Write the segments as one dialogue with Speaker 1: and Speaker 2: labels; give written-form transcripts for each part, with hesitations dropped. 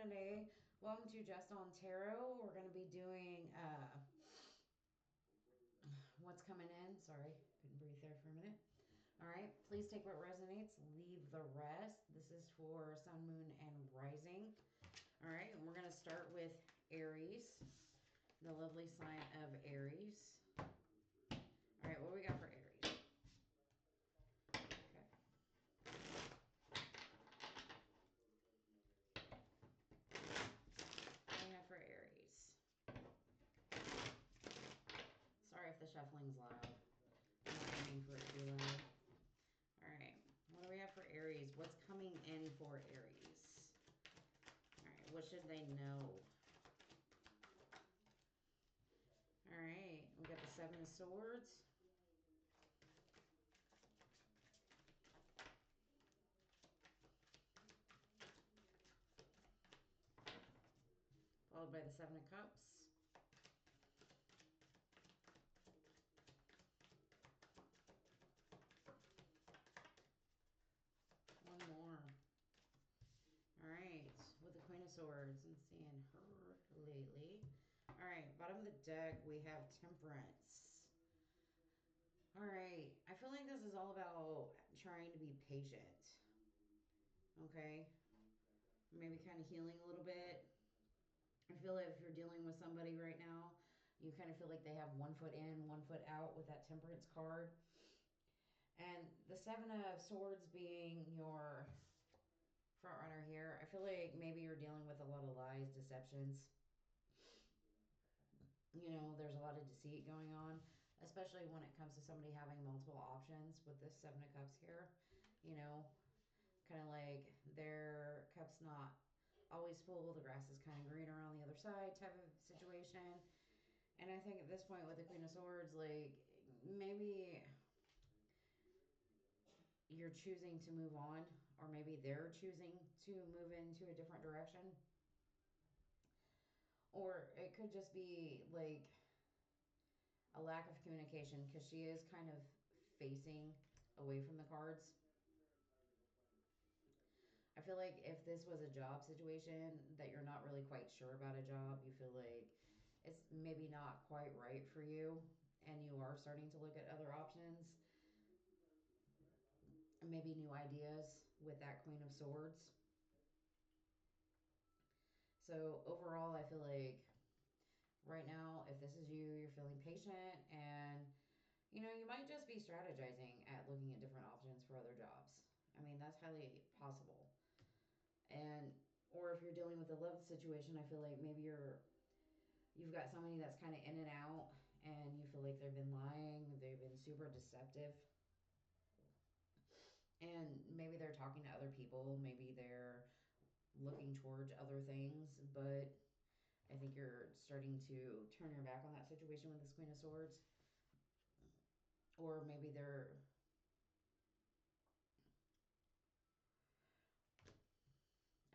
Speaker 1: today. Welcome to Just on Tarot. We're going to be doing what's coming in. Sorry, couldn't breathe there for a minute. All right, please take what resonates, leave the rest. This is for Sun, Moon, and Rising. All right, and we're going to start with Aries, the lovely sign of Aries. All right, what do we got for Aries? Okay. What do we have for Aries? Sorry if the shuffling's loud. I'm not aiming for it to be loud. All right, what do we have for Aries? What's coming in for Aries? All right, what should they know? All right, we got the Seven of Swords. Followed by the Seven of Cups. One more. All right, with the Queen of Swords and seeing her lately. All right, bottom of the deck, we have Temperance. All right, I feel like this is all about trying to be patient. Okay, maybe kind of healing a little bit. I feel like if you're dealing with somebody right now, you kind of feel like they have one foot in, one foot out with that Temperance card. And the Seven of Swords being your front runner here, I feel like maybe you're dealing with a lot of lies, deceptions. You know, there's a lot of deceit going on, especially when it comes to somebody having multiple options with this Seven of Cups here. You know, kind of like their cup's not always full, the grass is kind of greener on the other side type of situation. And I think at this point with the Queen of Swords, like, maybe you're choosing to move on, or maybe they're choosing to move into a different direction. Or it could just be like a lack of communication, because she is kind of facing away from the cards. I feel like if this was a job situation that you're not really quite sure about a job, you feel like it's maybe not quite right for you, and you are starting to look at other options, maybe new ideas with that Queen of Swords. So overall, I feel like right now, if this is you, you're feeling patient, and you know, you might just be strategizing at looking at different options for other jobs. I mean, that's highly possible. And or if you're dealing with a love situation, I feel like maybe you've got somebody that's kind of in and out, and you feel like they've been lying, they've been super deceptive, and maybe they're talking to other people, maybe they're looking towards other things, but I think you're starting to turn your back on that situation with this Queen of Swords. Or maybe they're,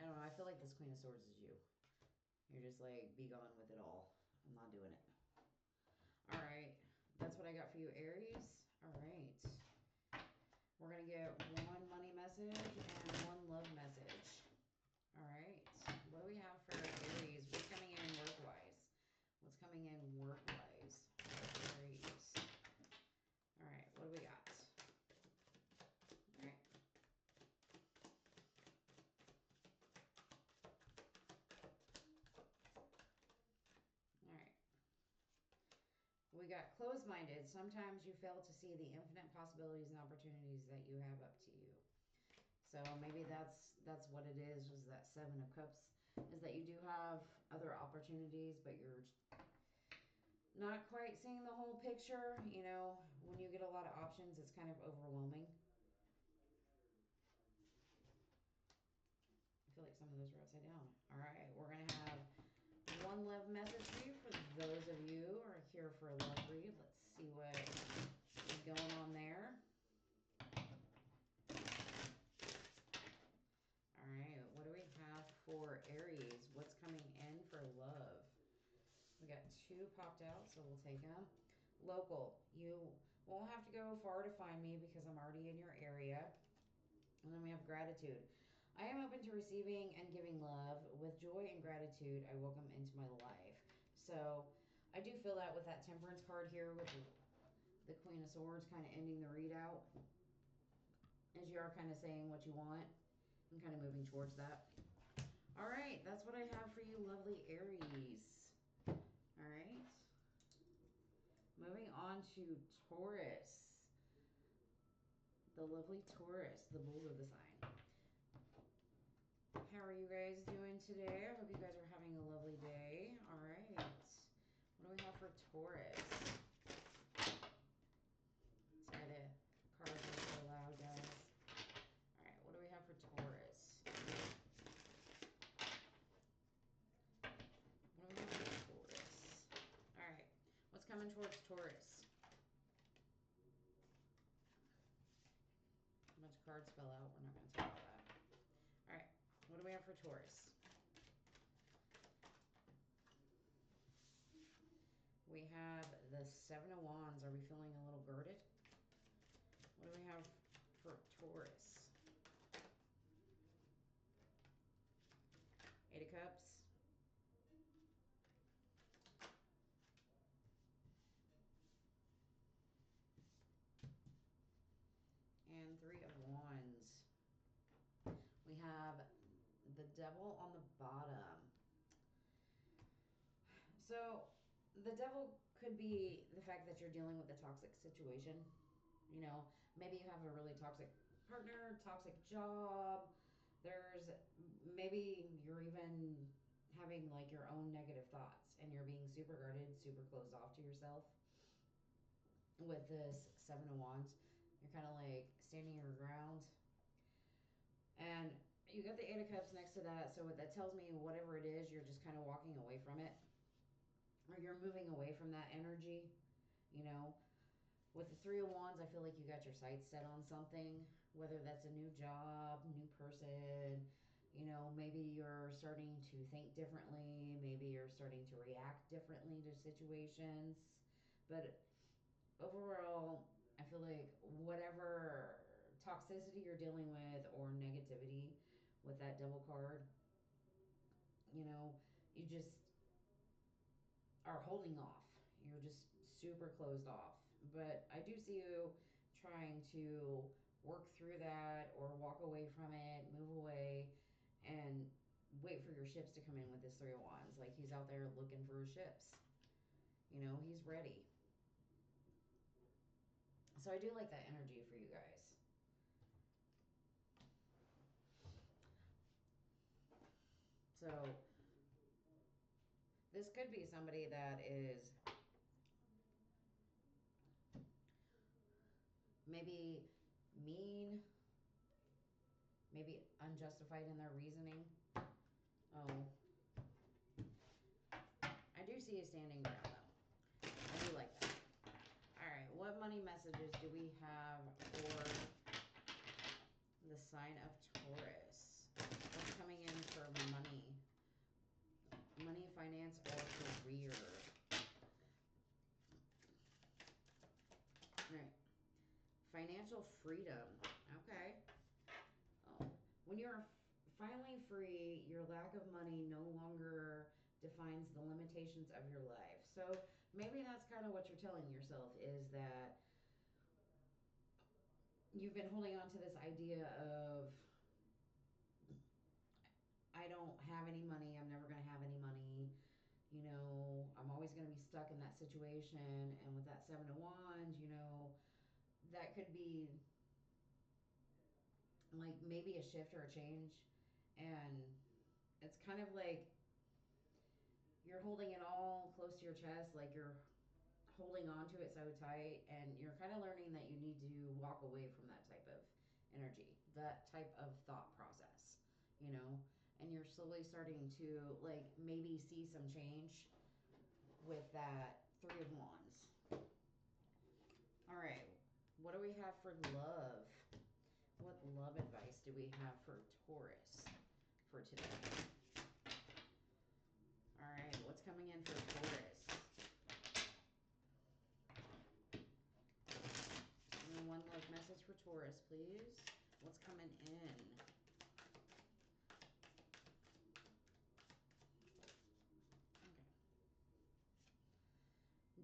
Speaker 1: I don't know, I feel like this Queen of Swords is you. You're just like, be gone with it all. I'm not doing it. All right, that's what I got for you, Aries. All right, we're gonna get one money message and one love message. All right, what do we have for Aries? What's coming in work-wise? What's coming in work-wise for Aries? All right, what do we got? All right. All right. We got closed-minded. Sometimes you fail to see the infinite possibilities and opportunities that you have up to you. So maybe that's what it is, was that Seven of Cups, is that you do have other opportunities, but you're not quite seeing the whole picture. You know, when you get a lot of options, it's kind of overwhelming. I feel like some of those are upside down. All right, we're going to have one love message for you for those of you who are here for a love read. Let's see what is going on there. All right, what do we have for Aries? What's coming in for love? We got two popped out, so we'll take them. Local, you won't have to go far to find me because I'm already in your area. And then we have gratitude. I am open to receiving and giving love. With joy and gratitude, I welcome into my life. So I do feel that with that Temperance card here with the Queen of Swords kind of ending the readout. As you are kind of saying what you want and kind of moving towards that. All right, that's what I have for you, lovely Aries. All right. Moving on to Taurus. The lovely Taurus, the bulls of the sign. How are you guys doing today? I hope you guys are having a lovely day. All right. What do we have for Taurus? Sorry, the cards are so loud, guys. All right, what do we have for Taurus? What do we have for Taurus? All right, what's coming towards Taurus? A bunch of cards fell out. We're not going to talk about that. All right, what do we have for Taurus? We have the Seven of Wands. Are we feeling a little girded? What do we have for Taurus? Eight of Cups. And Three of Wands. We have the Devil on the bottom. So the Devil could be the fact that you're dealing with a toxic situation. You know, maybe you have a really toxic partner, toxic job. There's maybe you're even having like your own negative thoughts and you're being super guarded, super closed off to yourself. With this Seven of Wands, you're kind of like standing your ground. And you got the Eight of Cups next to that, so what that tells me, whatever it is, you're just kind of walking away from it. Or you're moving away from that energy, you know. With the Three of Wands, I feel like you got your sights set on something, whether that's a new job, new person, you know, maybe you're starting to think differently, maybe you're starting to react differently to situations. But overall, I feel like whatever toxicity you're dealing with or negativity with that Devil card, you know, you just are holding off. You're just super closed off. But I do see you trying to work through that or walk away from it, move away, and wait for your ships to come in with this Three of Wands. Like he's out there looking for his ships. You know, he's ready. So I do like that energy for you guys. So this could be somebody that is maybe mean, maybe unjustified in their reasoning. Oh, I do see you standing ground though. I do like that. All right, what money messages do we have for the sign of Taurus? What's coming in for money? Money, finance, or career? All right. Financial freedom. Okay. Oh. When you're finally free, your lack of money no longer defines the limitations of your life. So maybe that's kind of what you're telling yourself, is that you've been holding on to this idea of, I don't have any money, I'm never going to have any money, you know, I'm always going to be stuck in that situation. And with that Seven of Wands, you know, that could be like maybe a shift or a change. And it's kind of like you're holding it all close to your chest, like you're holding on to it so tight, and you're kind of learning that you need to walk away from that type of energy, that type of thought process, you know. And you're slowly starting to like maybe see some change with that Three of Wands. All right, what do we have for love? What love advice do we have for Taurus for today? All right, what's coming in for Taurus? And one love message for Taurus, please. What's coming in?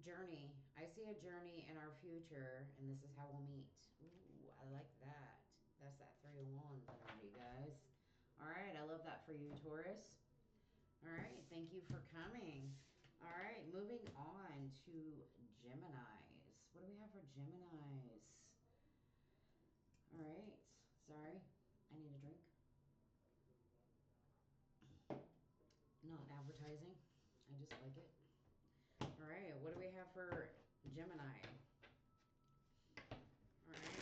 Speaker 1: journey. I see a journey in our future, and this is how we'll meet. Ooh, I like that. That's that 3 of Wands energy, guys. All right, I love that for you, Taurus. All right, thank you for coming. All right, moving on to Geminis. What do we have for Geminis? All right, sorry, I need a drink. Not advertising, I just like it. All right, what do we have for Gemini? All right.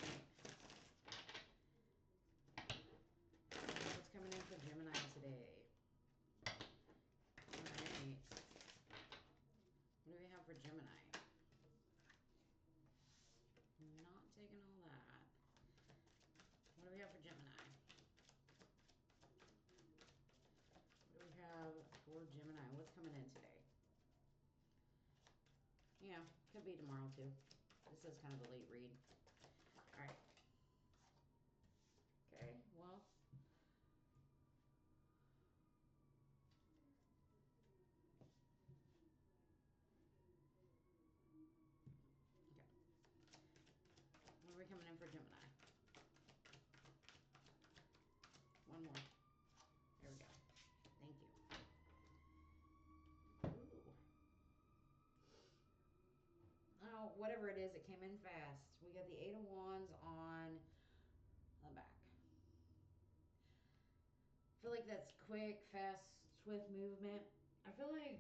Speaker 1: What's coming in for Gemini today? All right. What do we have for Gemini? Not taking all that. What do we have for Gemini? What do we have for Gemini? What's coming in today? Yeah, could be tomorrow too. This is kind of a late read. All right. Okay, well. Okay. What are we coming in for Gemini? One more. There we go. Thank you. Ooh. Oh, whatever it is, it came in fast. We got the 8 of Wands on the back. I feel like that's quick, fast, swift movement. I feel like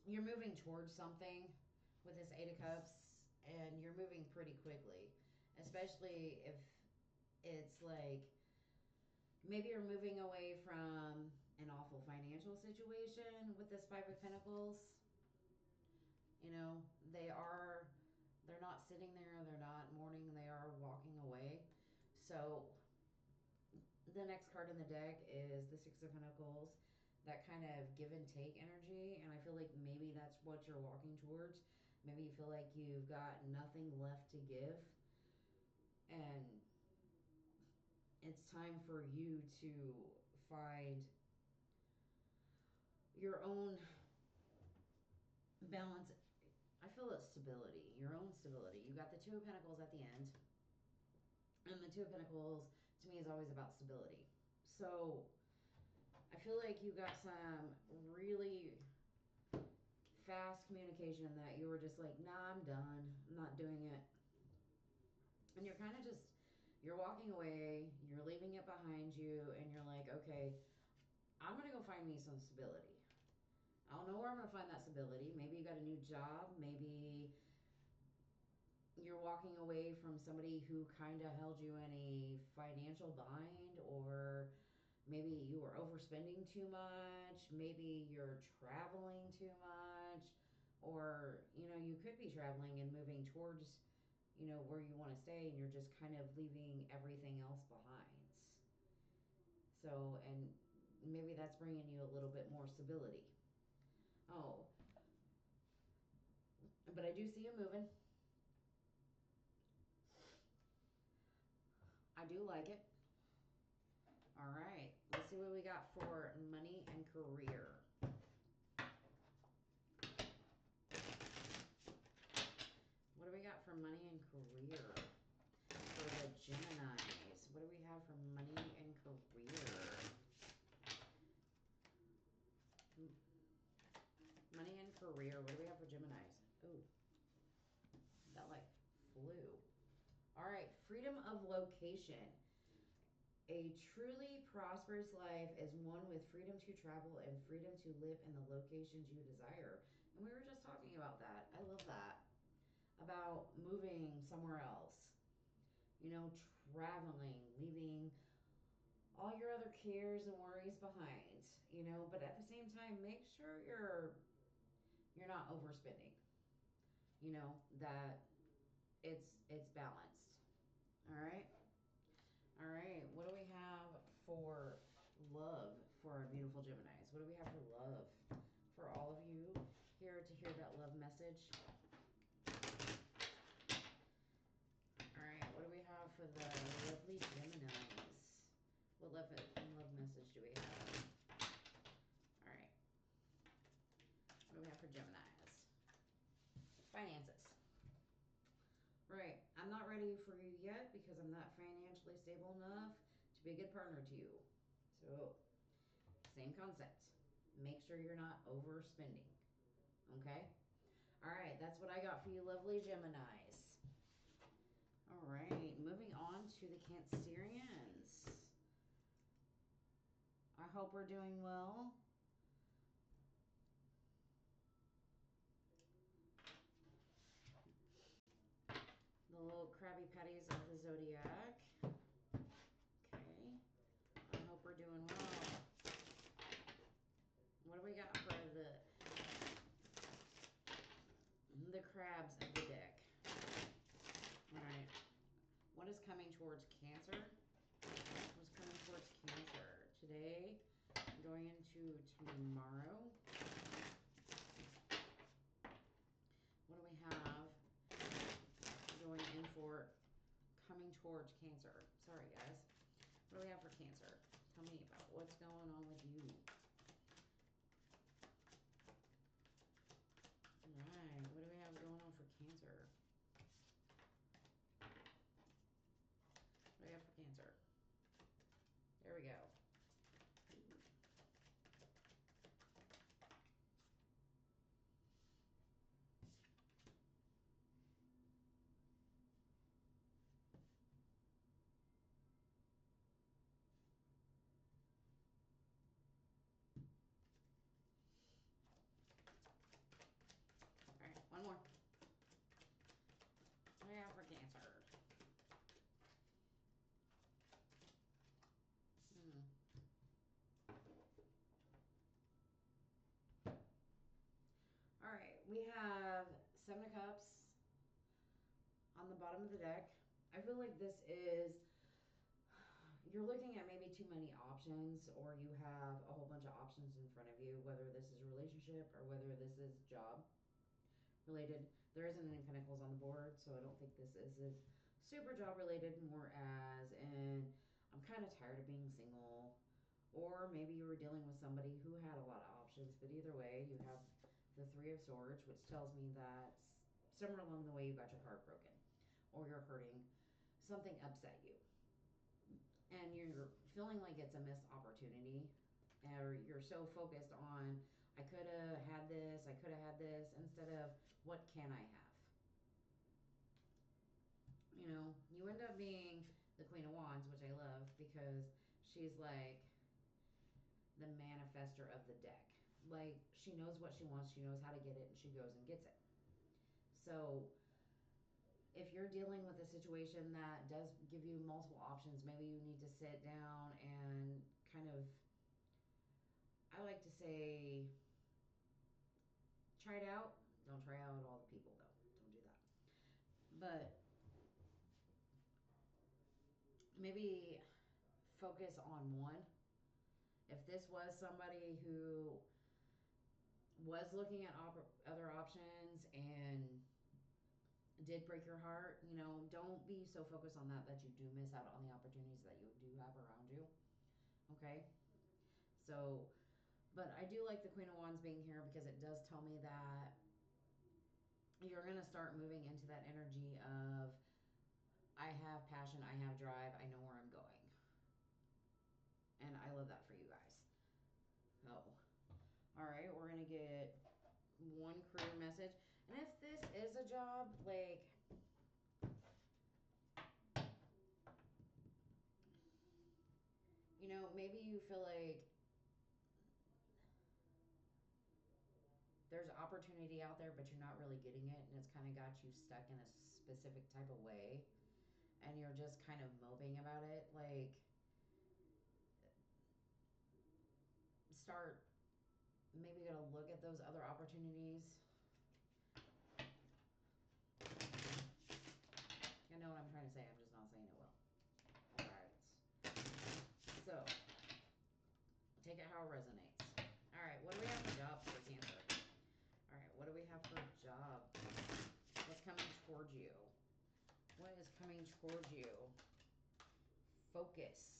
Speaker 1: you're moving towards something with this 8 of Cups, and you're moving pretty quickly, especially if it's like maybe you're moving away from an awful financial situation with this 5 of Pentacles. You know, they're not sitting there, they're not mourning, they are walking away. So the next card in the deck is the 6 of Pentacles, that kind of give and take energy, and I feel like maybe that's what you're walking towards. Maybe you feel like you've got nothing left to give, and it's time for you to find your own balance. I feel it's stability, your own stability. You got the 2 of Pentacles at the end, and the 2 of Pentacles to me is always about stability. So I feel like you got some really fast communication that you were just like, nah, I'm done. I'm not doing it. And you're kind of just, you're walking away, you're leaving it behind you, and you're like, okay, I'm going to go find me some stability. I don't know where I'm going to find that stability. Maybe you got a new job. Maybe you're walking away from somebody who kind of held you in a financial bind, or maybe you were overspending too much. Maybe you're traveling too much, or, you know, you could be traveling and moving towards, you know, where you want to stay, and you're just kind of leaving everything else behind. So, and maybe that's bringing you a little bit more stability. Oh, but I do see you moving. I do like it. All right, let's see what we got for money and career. What do we got for money and career for the Geminis? What do we have for money and career? Money and career. What do we have for Geminis? Ooh, that like flew. All right, freedom of location. A truly prosperous life is one with freedom to travel and freedom to live in the locations you desire. And we were just talking about that. I love that. About moving somewhere else. You know, traveling, leaving all your other cares and worries behind. You know, but at the same time, make sure you're not overspending. You know, that it's balanced. All right. All right, what do we have for love for our beautiful Geminis? What do we have for love for all of you here to hear that love message? All right, what do we have for the lovely Geminis? What love message do we have? All right, what do we have for Geminis? finances. Right. I'm not ready for you yet because I'm not financially stable enough to be a good partner to you. So, same concept. Make sure you're not overspending. Okay? All right. That's what I got for you, lovely Geminis. All right. Moving on to the Cancerians. I hope we're doing well. The little Krabby Patties of the Zodiac. Okay. I hope we're doing well. What do we got for the crabs of the deck? All right. What is coming towards Cancer? What's coming towards Cancer? Today, going into tomorrow. What do we have going in for coming towards Cancer? Sorry, guys. What do we have for Cancer? Tell me about what's going on with you. Alright, what do we have going on for Cancer? What do we have for Cancer? There we go. Alright, one more. What do we have for Cancer? Alright, we have Seven of Cups on the bottom of the deck. I feel like this is, you're looking at maybe too many options, or you have a whole bunch of options in front of you, whether this is a relationship or whether this is job related. There isn't any Pentacles on the board, so I don't think this is super job related, more as in I'm kind of tired of being single, or maybe you were dealing with somebody who had a lot of options. But either way, you have the Three of Swords, which tells me that somewhere along the way you got your heart broken, or you're hurting, something upset you, and you're feeling like it's a missed opportunity, or you're so focused on I could have had this, instead of what can I have? You know, you end up being the Queen of Wands, which I love because she's like the manifester of the deck. Like, she knows what she wants, she knows how to get it, and she goes and gets it. So if you're dealing with a situation that does give you multiple options, maybe you need to sit down and kind of, I like to say, try it out. Don't try out all the people, though. Don't do that. But maybe focus on one. If this was somebody who was looking at other options and did break your heart, you know, don't be so focused on that you do miss out on the opportunities that you do have around you. Okay? So, but I do like the Queen of Wands being here because it does tell me that you're going to start moving into that energy of I have passion, I have drive, I know where I'm going. And I love that for you guys. Oh. Alright, we're going to get one career message. And if this is a job, like, you know, maybe you feel like there's opportunity out there, but you're not really getting it, and it's kind of got you stuck in a specific type of way, and you're just kind of moping about it. Like, start maybe gonna look at those other opportunities. I know what I'm trying to say, I'm just not saying it well. Alright. So, take it how it resonates. Alright, what do we have for jobs for Cancer? Alright, what do we have for jobs? What's coming towards you? What is coming towards you? Focus.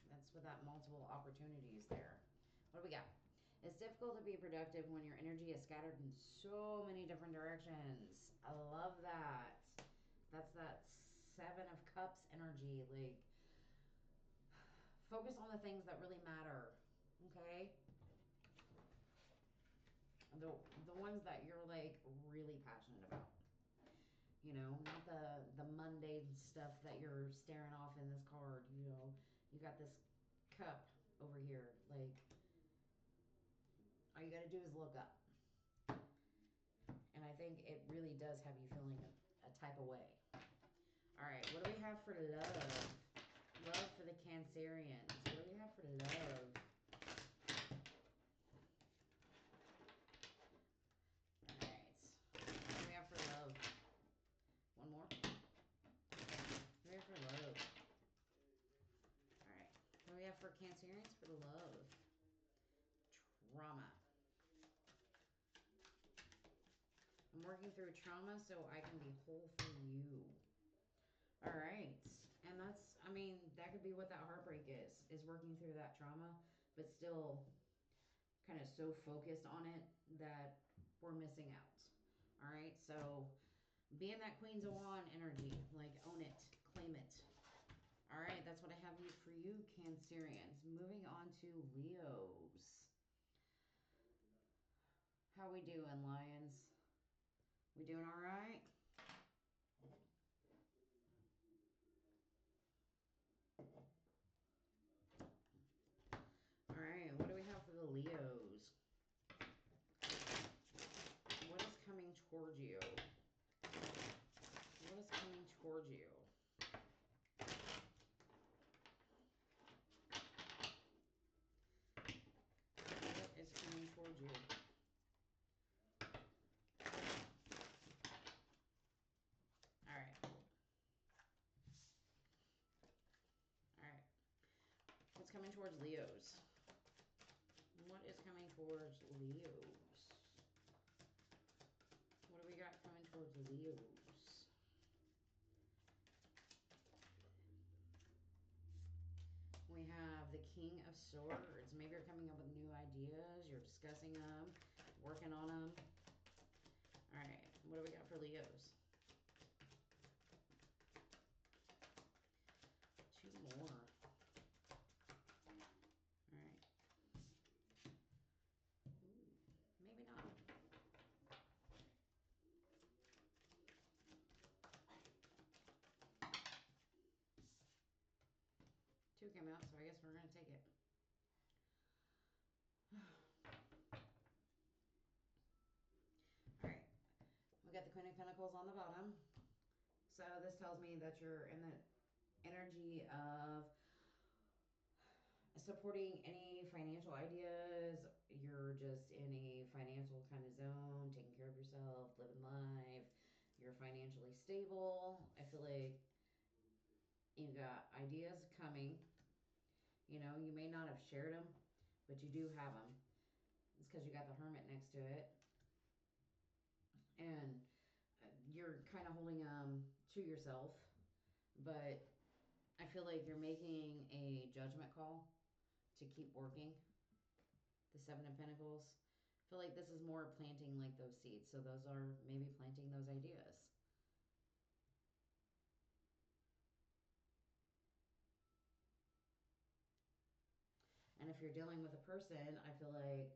Speaker 1: That's with that multiple opportunities there. What do we got? It's difficult to be productive when your energy is scattered in so many different directions. I love that. That's that Seven of Cups energy. Like, focus on the things that really matter. Okay? The ones that you're like really passionate about. You know, not the mundane stuff that you're staring off in this card. You know, you got this cup over here. Like, all you got to do is look up. And I think it really does have you feeling a type of way. All right, what do we have for love? Love for the Cancerians. What do we have for love? All right. What do we have for love? One more. What do we have for love? All right. What do we have for Cancerians for love? Trauma. I'm working through trauma so I can be whole for you. All right. And that's, I mean, that could be what that heartbreak is working through that trauma, but still kind of so focused on it that we're missing out. All right. So be in that Queens of Wands energy, like own it, claim it. All right. That's what I have for you, Cancerians. Moving on to Leos. How we doing, Lions? We doing all right? All right, what do we have for the Leos? What is coming towards you? What is coming towards you? What is coming towards you? All right. All right. What's coming towards Leos? What is coming towards Leos? What do we got coming towards Leos? We have the King of Swords. Maybe you're coming up with new ideas. You're discussing them, working on them. All right. What do we got for Leos? Two more. All right. Ooh, maybe not. Two came out, so I guess we're going to take it. All right. We got the Queen of Pentacles on the bottom. So this tells me that you're in the energy of supporting any financial ideas. You're just in a financial kind of zone, taking care of yourself, living life. You're financially stable. I feel like you got ideas coming. You know, you may not have shared them, but you do have them. It's because you got the Hermit next to it. And you're kind of holding them to yourself. But I feel like you're making a judgment call to keep working. The Seven of Pentacles. I feel like this is more planting like those seeds. So those are maybe planting those ideas. And if you're dealing with a person, I feel like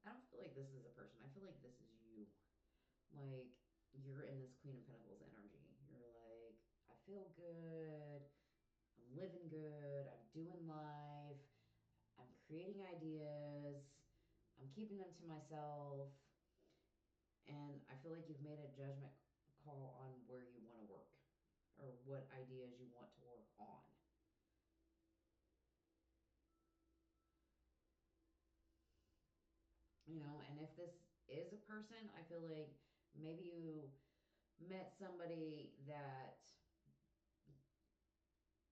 Speaker 1: I don't feel like this is a person. I feel like this is you. Like, you're in this Queen of Pentacles energy. You're like, I feel good. I'm living good. I'm doing life. I'm creating ideas. I'm keeping them to myself. And I feel like you've made a judgment call on where you want to work or what ideas you want to work on. You know, and if this is a person, I feel like maybe you met somebody that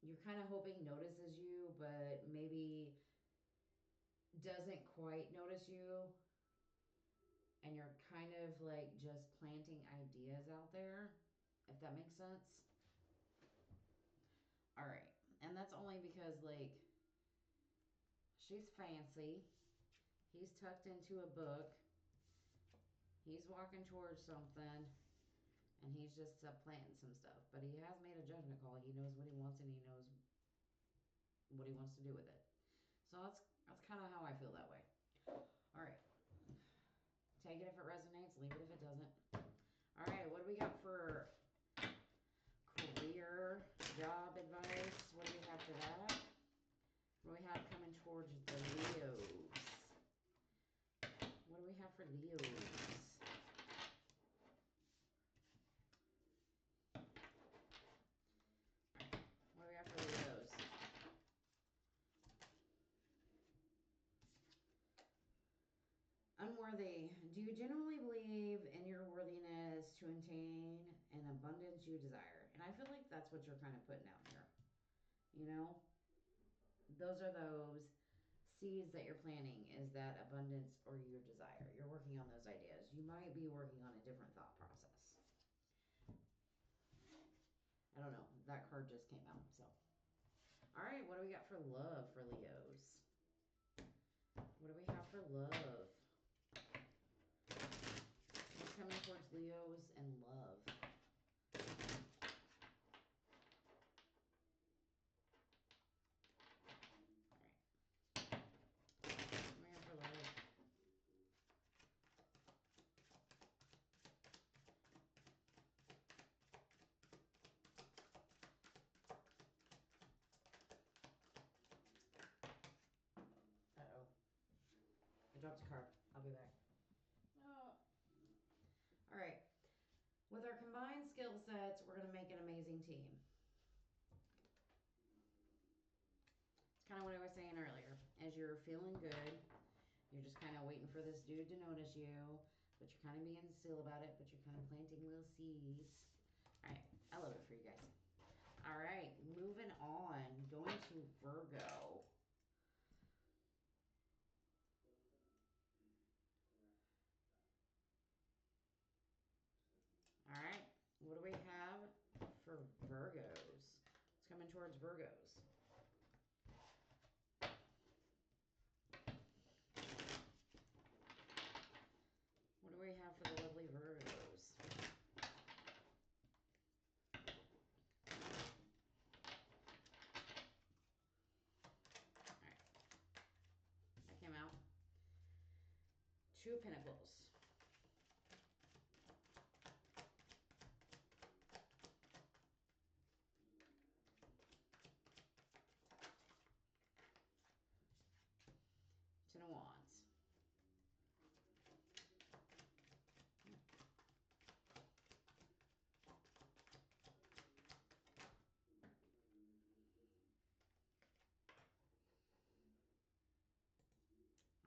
Speaker 1: you're kind of hoping notices you, but maybe doesn't quite notice you, and you're kind of like just planting ideas out there, if that makes sense. All right. And that's only because, like, she's fancy. He's tucked into a book. He's walking towards something. And he's just planting some stuff. But he has made a judgment call. He knows what he wants and he knows what he wants to do with it. So that's kind of how I feel that way. All right. Take it if it resonates. Leave it if it doesn't. All right. What do we got for career, job advice? What do we have for that? What do we have coming towards the Leos? What do we have for Leos? What do we have for Leos? Unworthy. Do you genuinely believe in your worthiness to attain an abundance you desire? And I feel like that's what you're kind of putting out here. You know? Those are those seeds that you're planting, is that abundance or your desire. You're working on those ideas. You might be working on a different thought process. I don't know. That card just came out, so. All right, what do we got for love for Leos? What do we have for love? What's coming towards Leos and love? All right. What do we have for love? Uh-oh. I dropped a card. I'll be back. Oh. All right. With our combined skill sets, we're going to make an amazing team. It's kind of what I was saying earlier. As you're feeling good, you're just kind of waiting for this dude to notice you, but you're kind of being still about it, but you're kind of planting little seeds. All right. I love it for you guys. All right. Moving on. Going to Virgo. All right. What do we have for Virgos? It's coming towards Virgos. What do we have for the lovely Virgos? All right. That came out. Two of Pentacles. Ten of Wands.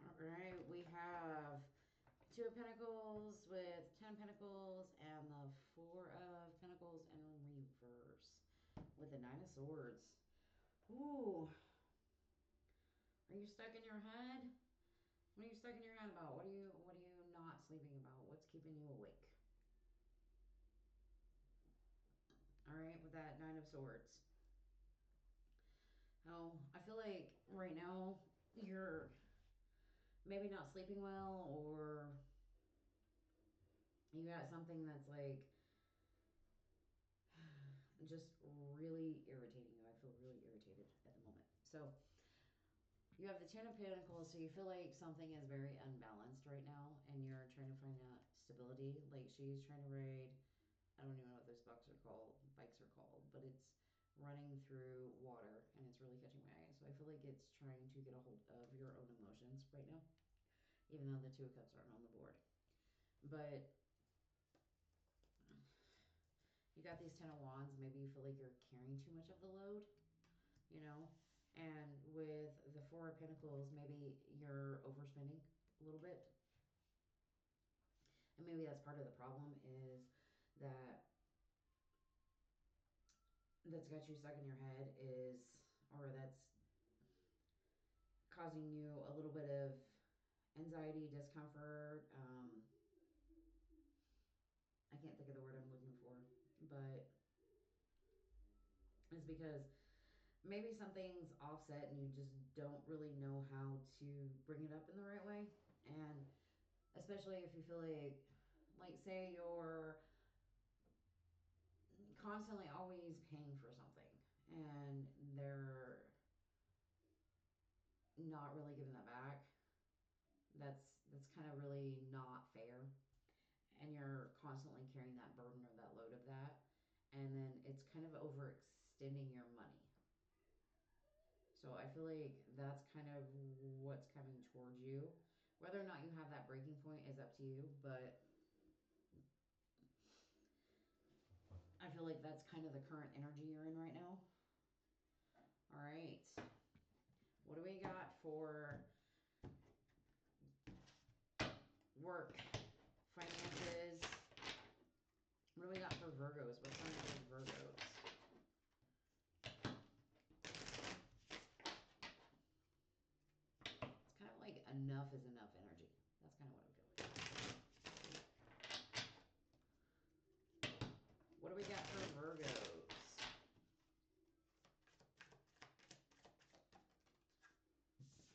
Speaker 1: All right, we have Two of Pentacles with 10 Pentacles and the Four of Pentacles in reverse with the Nine of Swords. Ooh. Are you stuck in your head? What are you stuck in your head about? What are you not sleeping about? What's keeping you awake? All right, with that Nine of Swords. Oh, I feel like right now you're maybe not sleeping well, or you got something that's like just really irritating you. I feel really irritated at the moment. So you have the Ten of Pentacles, so you feel like something is very unbalanced right now, and you're trying to find out stability. Like she's trying to ride, I don't even know what those bikes are called, but it's running through water, and it's really catching my eye. So I feel like it's trying to get a hold of your own emotions right now, even though the Two of Cups aren't on the board. But you got these Ten of Wands. Maybe you feel like you're carrying too much of the load, you know? And with the Four of Pentacles, maybe you're overspending a little bit. And maybe that's part of the problem, is that's got you stuck in your head, is, or that's causing you a little bit of anxiety, discomfort. I can't think of the word I'm looking for, but it's because maybe something's offset and you just don't really know how to bring it up in the right way. And especially if you feel like say you're constantly always paying for something and they're not really giving that back. That's kind of really not fair, and you're constantly carrying that burden or that load of that, and then it's kind of overextending your money. So I feel like that's kind of what's coming towards you. Whether or not you have that breaking point is up to you, but I feel like that's kind of the current energy you're in right now. All right. What do we got for work, finances? What do we got for Virgos? What's going on with Virgos? It's kind of like enough is enough energy. That's kind of what I'm feeling. What do we got for Virgos?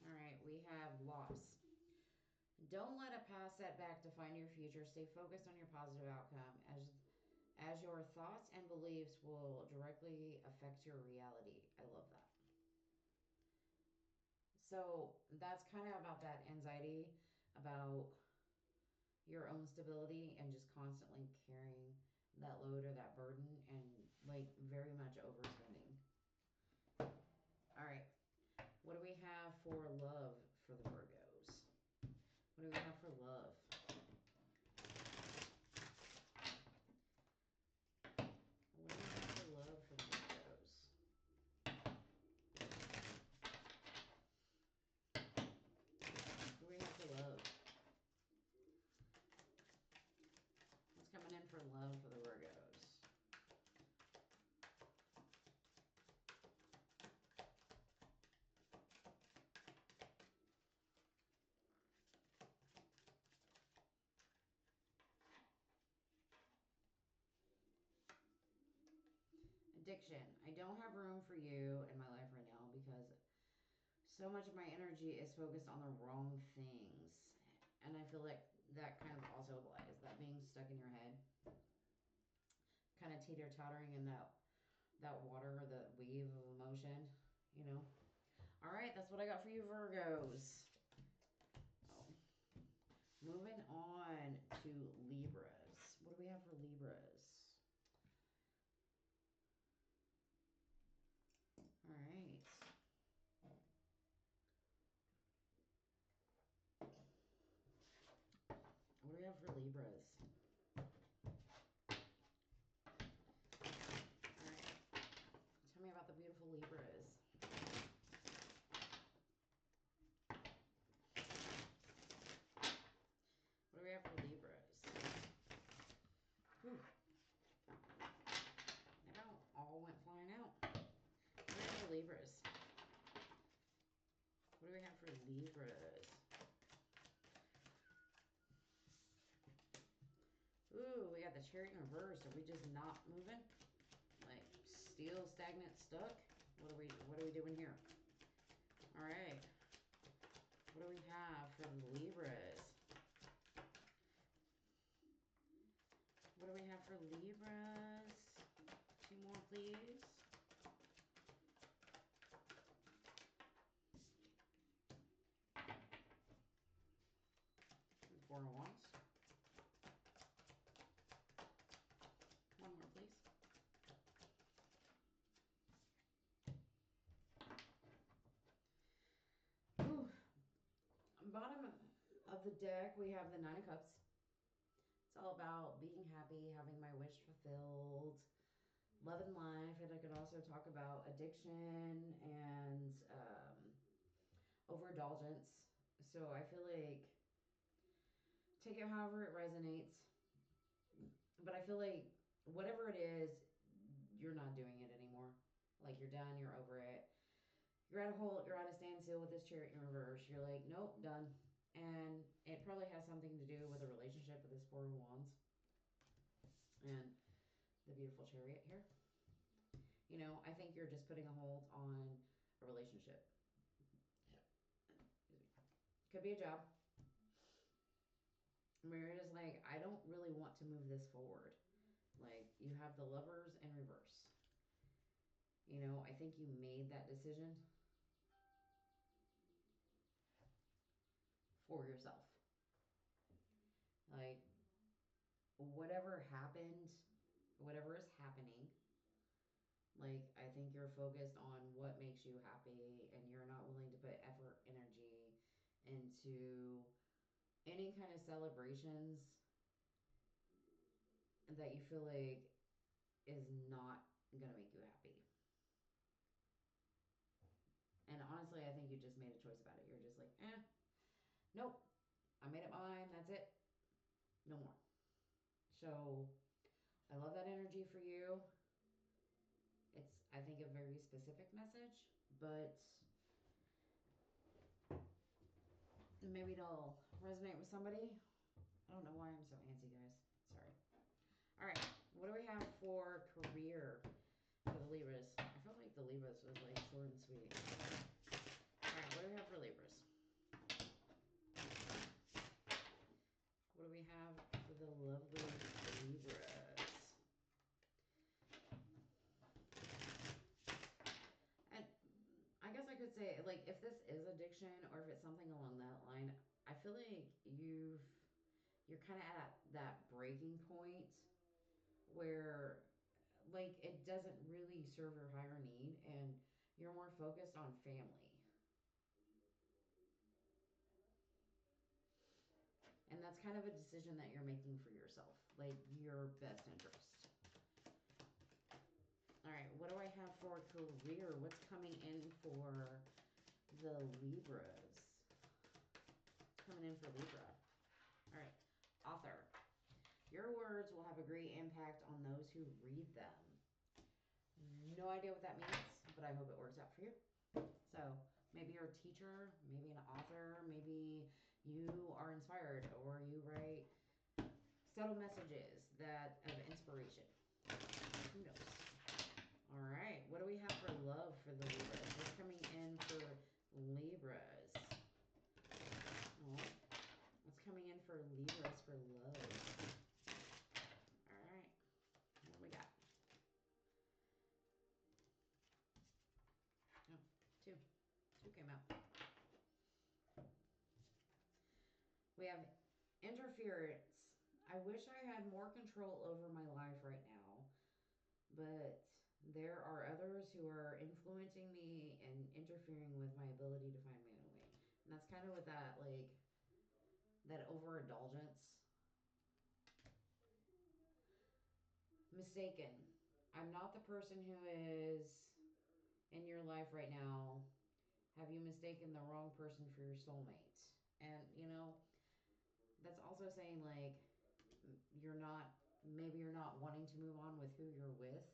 Speaker 1: All right, we have loss. Don't let a past setback define your future. Stay focused on your positive outcome as your thoughts and beliefs will directly affect your reality. I love that. So that's kind of about that anxiety, about your own stability, and just constantly carrying that load or that burden and like very much overspending. All right. What do we have for love for the Virgos? What do we have for love? What do we have for love for the Virgos? What do we have for love? What's coming in for love for the Virgos? Addiction. I don't have room for you in my life right now because so much of my energy is focused on the wrong things. And I feel like that kind of also applies. That being stuck in your head, kind of teeter-tottering in that water, the wave of emotion, you know. All right, that's what I got for you, Virgos. Oh. Moving on to Libras. What do we have for Libras? All right. What do we have for Libras? All right. Tell me about the beautiful Libras. What do we have for Libras? Whew. They all went flying out. What do we have for Libras? What do we have for Libras? Ooh, we got the Chariot in reverse. Are we just not moving? Like still stagnant, stuck? What are we doing here? All right. What do we have for the Libras? What do we have for Libras? Two more, please. Four of Wands. One more, please. Ooh. Bottom of the deck, we have the Nine of Cups. It's all about being happy, having my wish fulfilled, love and life. And I could also talk about addiction and overindulgence. So I feel like take it however it resonates. But I feel like whatever it is, you're not doing it anymore. Like you're done, you're over it. you're at a halt, you're at a standstill with this Chariot in reverse. You're like, nope, done. And it probably has something to do with a relationship with this Four of Wands and the beautiful Chariot here. You know, I think you're just putting a hold on a relationship. Could be a job. Where you're just like, I don't really want to move this forward. Like, you have the Lovers in reverse. You know, I think you made that decision for yourself. Like, whatever happened, whatever is happening, like, I think you're focused on what makes you happy and you're not willing to put effort, energy into any kind of celebrations that you feel like is not gonna make you happy. And honestly, I think you just made a choice about it. You're just like, nope, I made it mine, that's it, no more. So I love that energy for you. It's, I think, a very specific message, but maybe it'll resonate with somebody. I don't know why I'm so antsy, guys. Sorry. All right, what do we have for career for the Libras? I felt like the Libras was like short and sweet. All right, what do we have for Libras? What do we have for the lovely Libras? And I guess I could say, like, if this is addiction or if it's something along that line, I feel like you're kind of at that breaking point where, like, it doesn't really serve your higher need and you're more focused on family. And that's kind of a decision that you're making for yourself, like your best interest. All right, what do I have for career? What's coming in for the Libras? Coming in for Libra. All right, author. Your words will have a great impact on those who read them. No idea what that means, but I hope it works out for you. So maybe you're a teacher, maybe an author, maybe you are inspired or you write subtle messages that of inspiration. Who knows? All right, what do we have for love for the Libras? What's coming in for Libras? Oh, what's coming in for Libras for love? All right, what do we got? Oh, two. Two came out. We have interference. I wish I had more control over my life right now, but there are others who are influencing me and interfering with my ability to find my own way. And that's kind of with that, like, that overindulgence. Mistaken. I'm not the person who is in your life right now. Have you mistaken the wrong person for your soulmate? And, you know, that's also saying, like, maybe you're not wanting to move on with who you're with.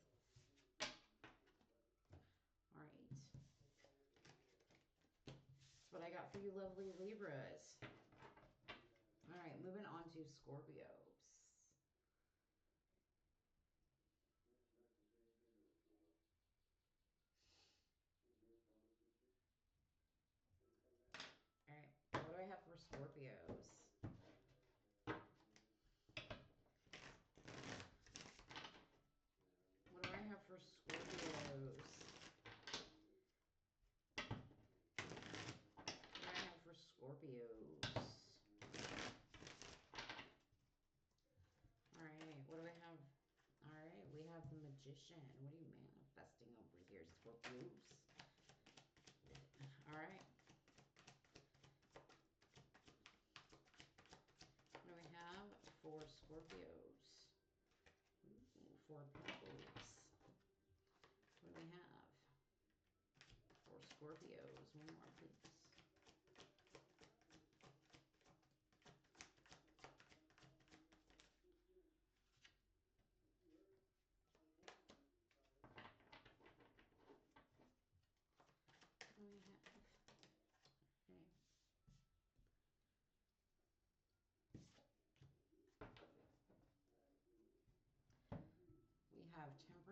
Speaker 1: All right. That's what I got for you, lovely Libras. All right, moving on to Scorpios. All right, what do I have for Scorpios? What do I have for Scorpios? What do I have for Scorpios? All right, what do I have? All right, we have the Magician. What are you manifesting over here, Scorpios? All right. What do we have for Scorpios? Ooh, for Pentacles. What do we have for Scorpios? One more, please. What do we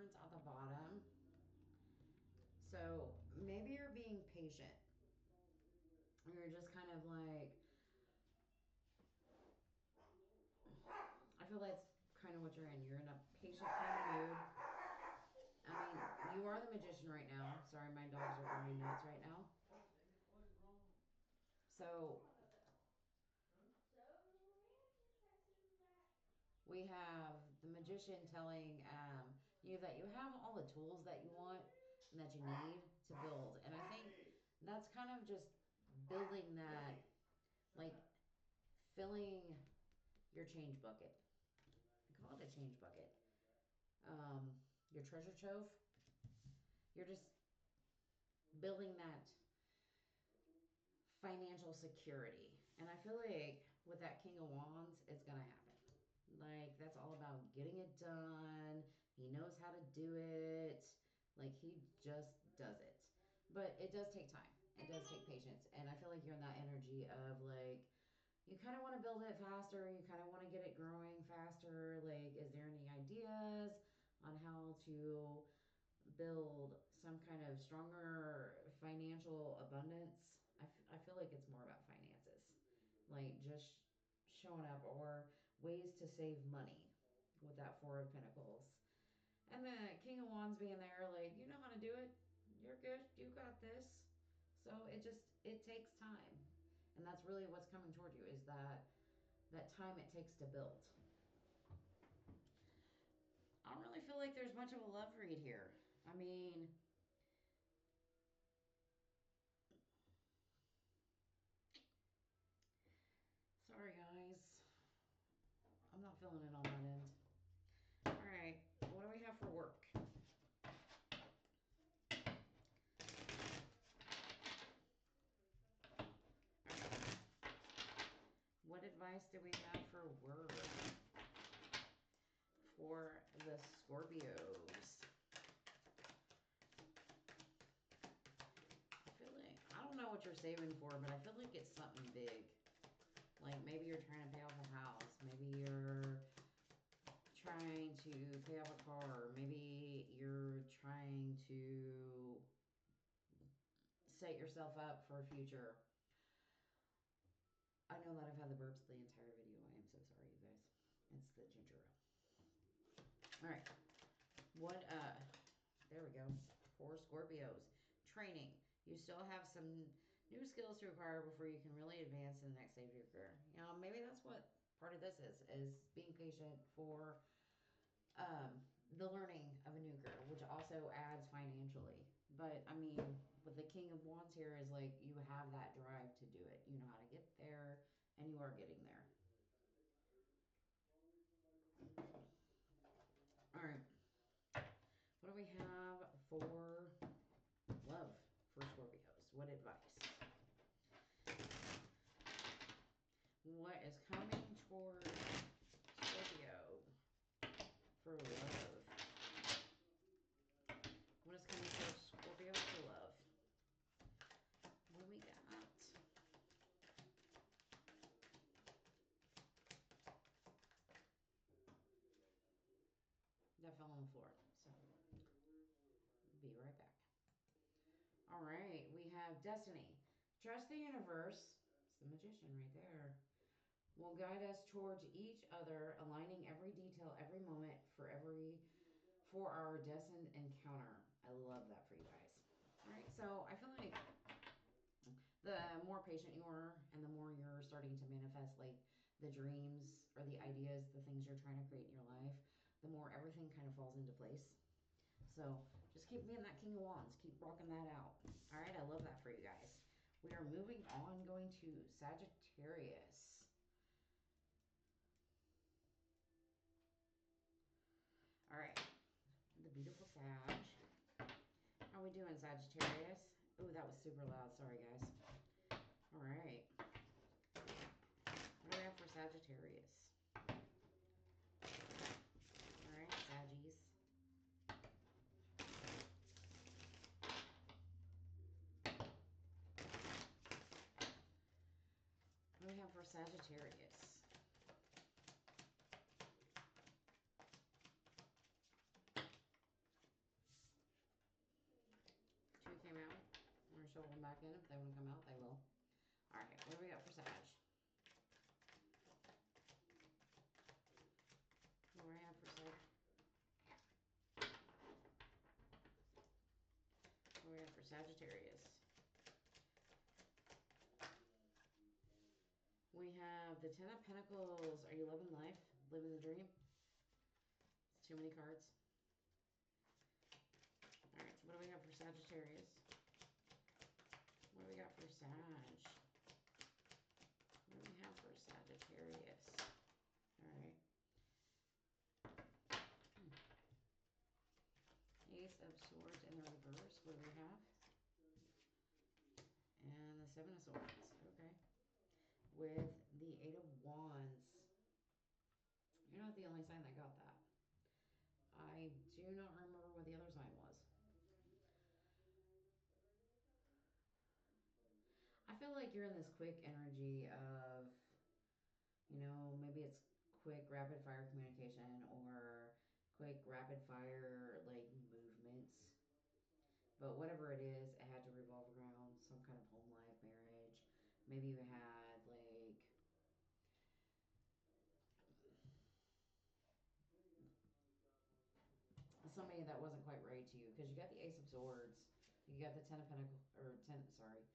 Speaker 1: Temperance at the bottom. So maybe you're being patient. You're just kind of like, I feel that's kind of what you're in. You're in a patient kind of mood. I mean, you are the Magician right now. Sorry, my dogs are going nuts right now. So we have the Magician telling you that you have all the tools that you want and that you need to build. And I think that's kind of just building that, like filling your change bucket. I call it a change bucket. Your treasure trove. You're just building that financial security. And I feel like with that King of Wands, it's going to happen. Like, that's all about getting it done. He knows how to do it. Like, he just does it. But it does take time. It does take patience. And I feel like you're in that energy of, like, you kind of want to build it faster. You kind of want to get it growing faster. Like, is there any ideas on how to build some kind of stronger financial abundance? I feel like it's more about finances. Like, just showing up or ways to save money with that Four of Pentacles. And the King of Wands being there, like, you know how to do it. You're good. You got this. So it takes time. And that's really what's coming toward you, is that time it takes to build. I don't really feel like there's much of a love read here. I mean, sorry guys. I'm not feeling it on that end. Alright, what do we have for work? What advice do we have for work for the Scorpios? I feel like, I don't know what you're saving for, but I feel like it's something big. Like, maybe you're trying to pay off a house. Maybe you're trying to pay off a car. Maybe you're trying to set yourself up for a future. I know that I've had the burps the entire video. I am so sorry, you guys. It's the ginger ale. Alright. What, there we go. For Scorpios. Training. You still have some new skills to acquire before you can really advance in the next stage of your career. You know, maybe that's what part of this is being patient for the learning of a new career, which also adds financially. But, I mean, with the King of Wands here is like, you have that drive to do it. You know how to get there, and you are getting there. Alright. What do we have for love for Scorpios? What advice? What is coming toward Scorpio for love? What is coming toward Scorpio for love? What do we got? That fell on the floor, so be right back. All right, we have Destiny. Trust the universe. It's the Magician right there. Will guide us towards each other, aligning every detail, every moment for our destined encounter. I love that for you guys. All right, so I feel like the more patient you are and the more you're starting to manifest like the dreams or the ideas, the things you're trying to create in your life, the more everything kind of falls into place. So just keep being that King of Wands. Keep rocking that out. All right, I love that for you guys. We are moving on, going to Sagittarius. All right, the beautiful Sag. How we doing, Sagittarius? Oh, that was super loud. Sorry, guys. All right. What do we have for Sagittarius? All right, Saggies. What do we have for Sagittarius? already came out. We're going to shovel them back in. If they want to come out, they will. Alright, what do we got for Sag? What do we have for Sag? What do we have for Sagittarius? We have the Ten of Pentacles. Are you loving life? Living the dream? It's too many cards. Alright, so what do we have for Sagittarius? What do we got for Sag? What do we have for Sagittarius? Alright. Ace of Swords in the reverse. What do we have? And the Seven of Swords. Okay. With the Eight of Wands. You're not the only sign that got that. I do not remember what the other sign was. I feel like you're in this quick energy of, you know, maybe it's quick rapid fire communication or quick rapid fire like movements. But whatever it is, it had to revolve around some kind of home life, marriage. Maybe you had like somebody that wasn't quite right to you, because you got the Ace of Swords, you got the Ten of Pentacles, or Ten of Pentacles.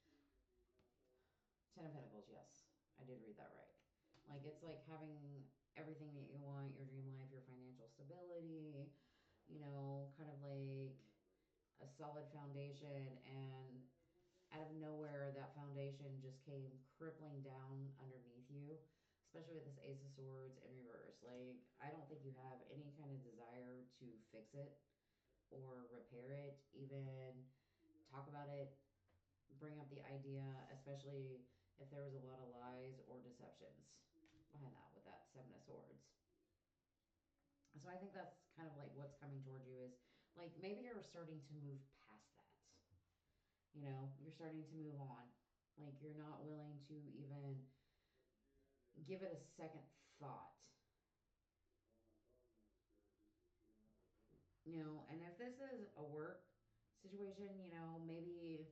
Speaker 1: Yes, I did read that right. Like, it's like having everything that you want, your dream life, your financial stability, you know, kind of like a solid foundation, and out of nowhere that foundation just came crippling down underneath you, especially with this Ace of Swords in reverse. Like, I don't think you have any kind of desire to fix it or repair it, even talk about it, bring up the idea, especially if there was a lot of lies or deceptions behind that with that Seven of Swords. So I think that's kind of like what's coming toward you, is like maybe you're starting to move past that. You know, you're starting to move on. Like, you're not willing to even give it a second thought. You know, and if this is a work situation, you know, maybe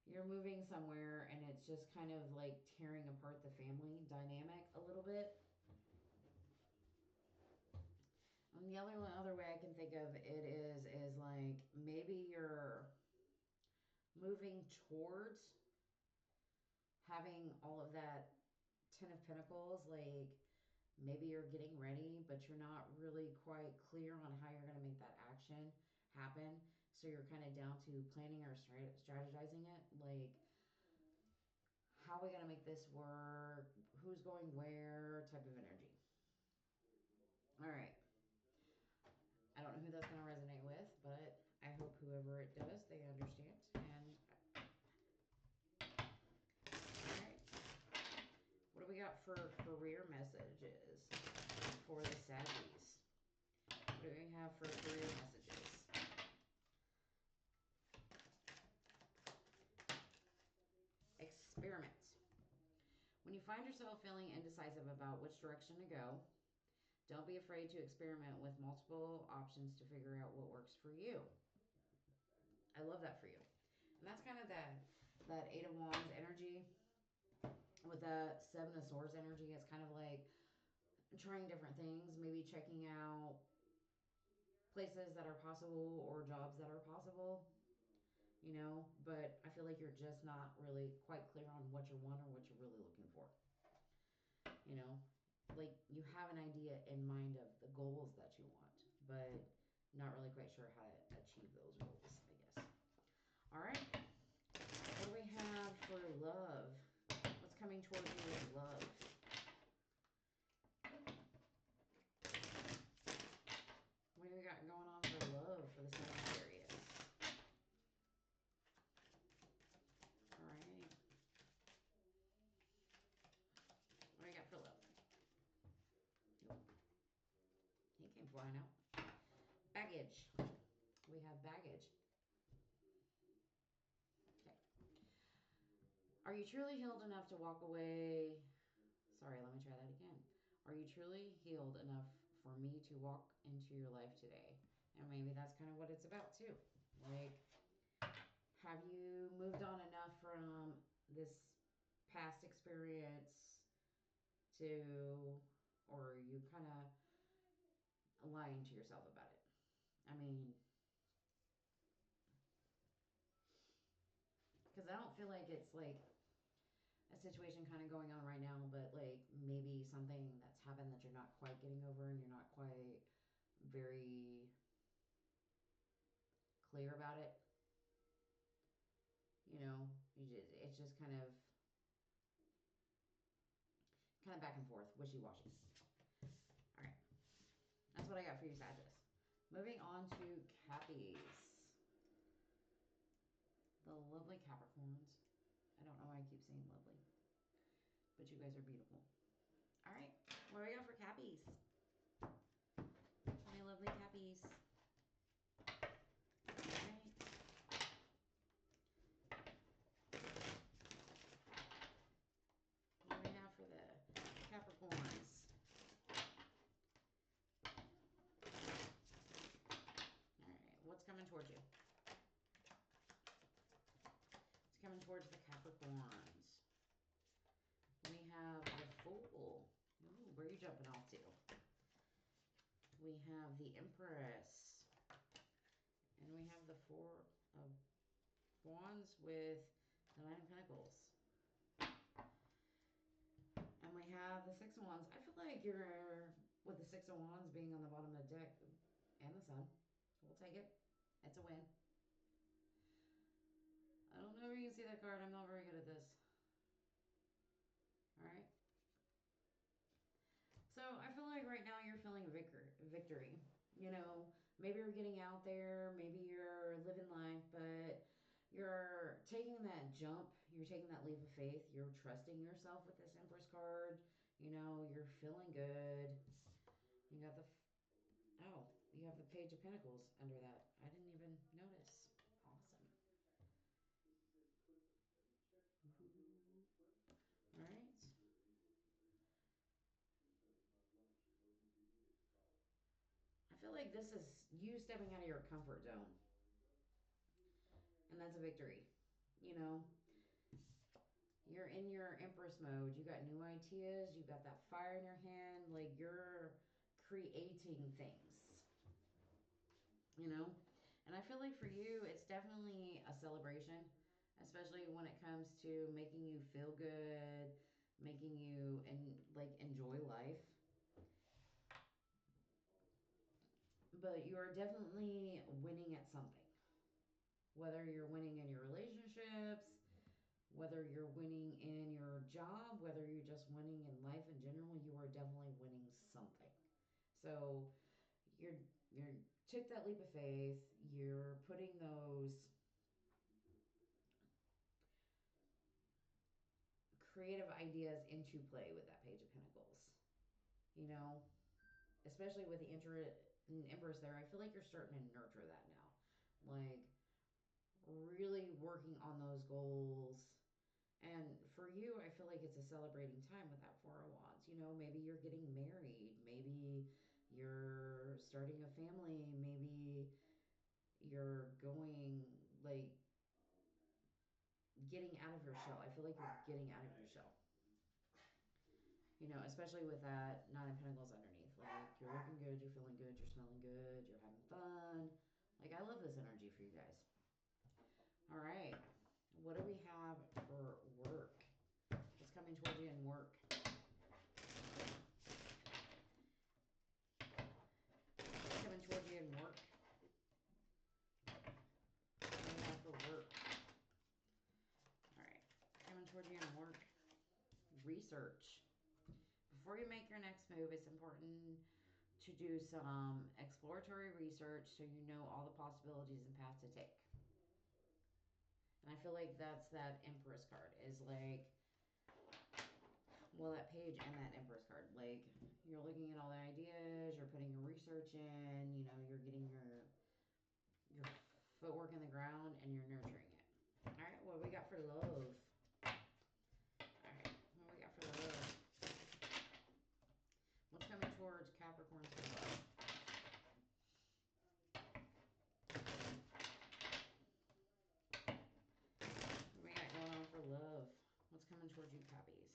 Speaker 1: you're moving somewhere and it's just kind of like tearing apart the family dynamic a little bit. And the other way I can think of it is like maybe you're moving towards having all of that Ten of Pentacles. Like, maybe you're getting ready, but you're not really quite clear on how you're going to make that action happen. So you're kind of down to planning or strategizing it. Like, how are we going to make this work? Who's going where? Type of energy. All right. I don't know who that's going to resonate with, but I hope whoever it does, they understand. And all right. What do we got for career messages for the Saggies? What do we have for career messages? Experiment. When you find yourself feeling indecisive about which direction to go, don't be afraid to experiment with multiple options to figure out what works for you. I love that for you. And that's kind of that Eight of Wands energy with that Seven of Swords energy. It's kind of like trying different things, maybe checking out places that are possible or jobs that are possible, you know, but I feel like you're just not really quite clear on what you want or what you're really looking for. You know, like you have an idea in mind of the goals that you want, but not really quite sure how to achieve those goals, I guess. All right. What do we have for love? What's coming towards you with love? What do we got going on for love for the Sagittarius? All right. What do we got for love? Nope. He came flying out. Baggage. We have baggage. Okay. Are you truly healed enough to walk away? Sorry, let me try that again. Are you truly healed enough for me to walk into your life today? And maybe that's kind of what it's about too. Like, this past experience to, or you kind of lying to yourself about it. I mean, because I don't feel like it's like a situation kind of going on right now, but like maybe something that's happened that you're not quite getting over and you're not quite very clear about it. You know, it's just kind of back and forth, wishy-washy. All right, that's what I got for you, Sagittarius. Moving on to Cappies. The lovely Capricorns. I don't know why I keep saying lovely, but you guys are beautiful. All right, what do we got for Cappies? My lovely Cappies. All right. What do we have for the Capricorns? All right, what's coming towards you? It's coming towards the Capricorns. We have the Fool. Ooh, where are you jumping off to? We have the Empress. And we have the Four of Wands with the Nine of Pentacles. And we have the Six of Wands. I feel like you're, with the Six of Wands being on the bottom of the deck, and the Sun. We'll take it. It's a win. I don't know where you can see that card. I'm not very good at this. Alright. So I feel like right now you're feeling victory. You know, maybe you're getting out there. Maybe you're living life. But you're taking that jump. You're taking that leap of faith. You're trusting yourself with this Empress card. You know, you're feeling good. You got the... Oh, you have the Page of Pentacles under that. I didn't even notice. Awesome. All right. I feel like this is you stepping out of your comfort zone. And that's a victory. You know, you're in your Empress mode. You got new ideas. You got that fire in your hand. Like, you're creating things. You know? And I feel like for you, it's definitely a celebration. Especially when it comes to making you feel good. Making you, enjoy life. But you are definitely winning at something. Whether you're winning in your relationships, whether you're winning in your job, whether you're just winning in life in general, you are definitely winning something. So you're took that leap of faith. You're putting those creative ideas into play with that Page of Pentacles. You know, especially with the Empress there, I feel like you're starting to nurture that now. Like, really working on those goals. And for you, I feel like it's a celebrating time with that Four of Wands. You know, maybe you're getting married. Maybe you're starting a family. Maybe you're going, like, getting out of your shell. I feel like you're getting out of your shell. You know, especially with that Nine of Pentacles underneath. Like, you're looking good, you're feeling good, you're smelling good, you're having fun. Like, I love this energy for you guys. All right. What do we have for work? What's coming towards you in work? What's coming towards you in work? What do we have for work? All right. Coming towards you in work. Research. Before you make your next move, it's important to do some exploratory research so you know all the possibilities and paths to take. And I feel like that's that Empress card is like, well, that page and that Empress card. Like, you're looking at all the ideas, you're putting your research in, you know, you're getting your footwork in the ground and you're nurturing it. All right, what we got for love? All right, what we got for love? What's coming towards Capricorns for love? What we got going on for love? you Cappies.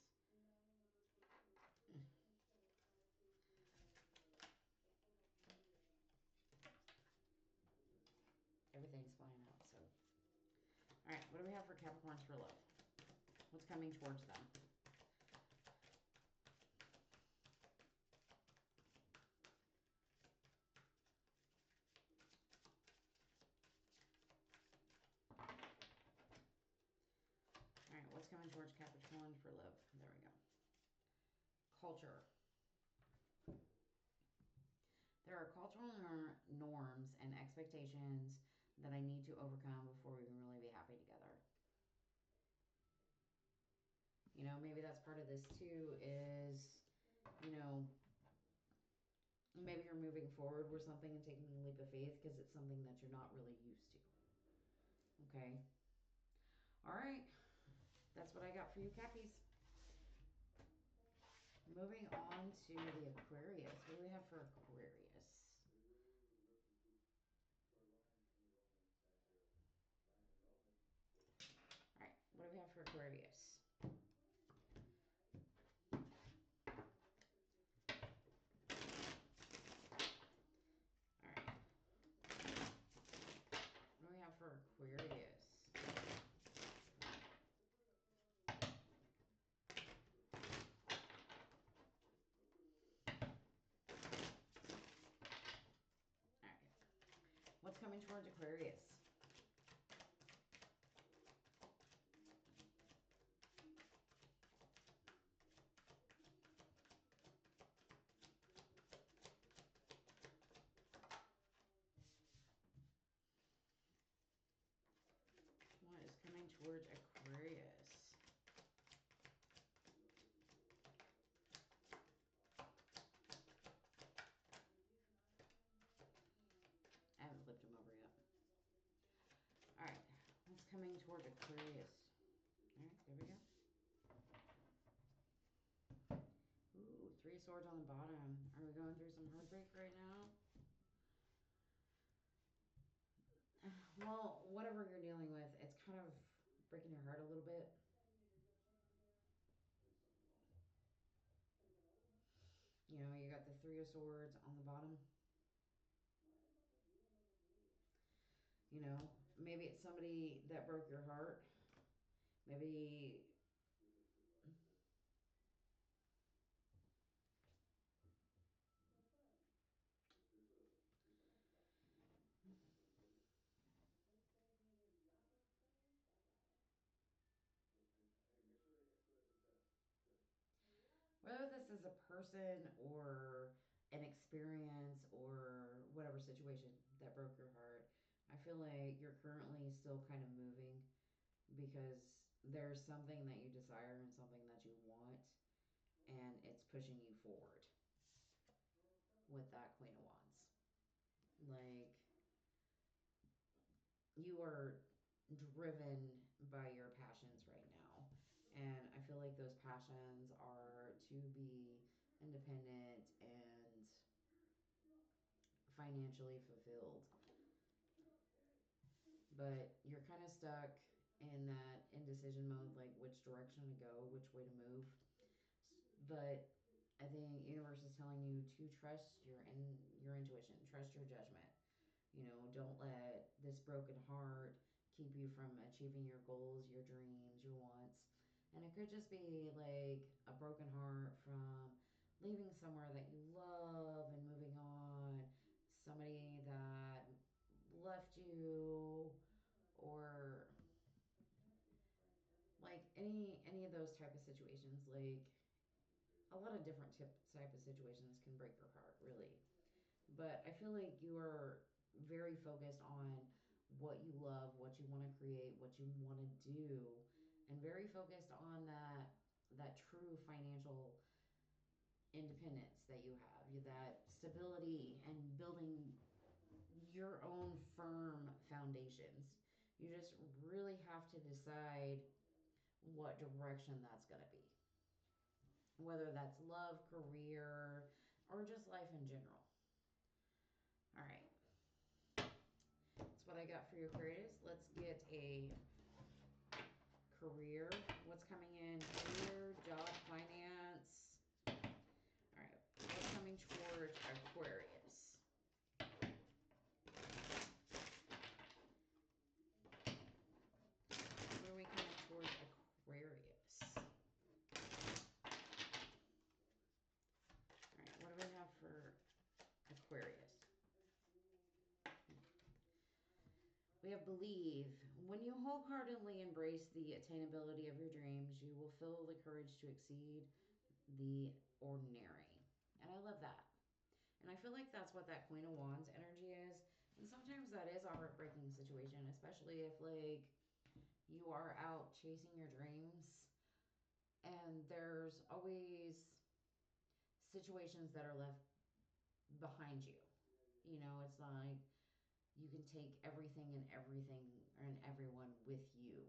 Speaker 1: Everything's flying out, so. Alright, what do we have for Capricorns for love? What's coming towards them? Alright, what's coming towards Capricorn for love? There we go. Culture. There are cultural norms and expectations that I need to overcome before we can really be happy together. You know, maybe that's part of this too is, you know, maybe you're moving forward with something and taking a leap of faith because it's something that you're not really used to. Okay. All right. That's what I got for you, Cappies. Moving on to the Aquarius. What do we have for Aquarius? All right. What do we have for Aquarius? All right. What do we have for Aquarius? All right. What's coming towards Aquarius? What is coming towards Aquarius? I haven't flipped them over yet. All right. What's coming towards Aquarius? All right, there we go. Ooh, 3 of Swords on the bottom. Are we going through some heartbreak right now? Well, whatever you're dealing with, it's kind of breaking your heart a little bit. You know, you got the 3 of Swords on the bottom. You know, maybe it's somebody that broke your heart. Maybe... whether this is a person or an experience or whatever situation that broke your heart, I feel like you're currently still kind of moving because there's something that you desire and something that you want, and it's pushing you forward with that Queen of Wands. Like, you are driven by your passions right now. And I feel like those passions are to be independent and financially fulfilled. But you're kind of stuck in that indecision mode, like which direction to go, which way to move. But I think universe is telling you to trust your intuition, trust your judgment. You know, don't let this broken heart keep you from achieving your goals, your dreams, your wants. And it could just be like a broken heart from leaving somewhere that you love and moving on, somebody that left you, or like any of those type of situations. Like, a lot of different type of situations can break your heart, really. But I feel like you are very focused on what you love, what you want to create, what you want to do, and very focused on that true financial independence that you have, that stability and building your own firm foundations. You just really have to decide what direction that's going to be. Whether that's love, career, or just life in general. All right. That's what I got for you, Aquarius. Let's get a career. What's coming in? Career, job, finance. All right. What's coming towards Aquarius? What are we coming towards Aquarius? All right. What do we have for Aquarius? We have believe. When you wholeheartedly embrace the attainability of your dreams, you will feel the courage to exceed the ordinary. And I love that. And I feel like that's what that Queen of Wands energy is. And sometimes that is a heartbreaking situation, especially if, like, you are out chasing your dreams and there's always situations that are left behind you. You know, it's like you can take everything and everyone with you.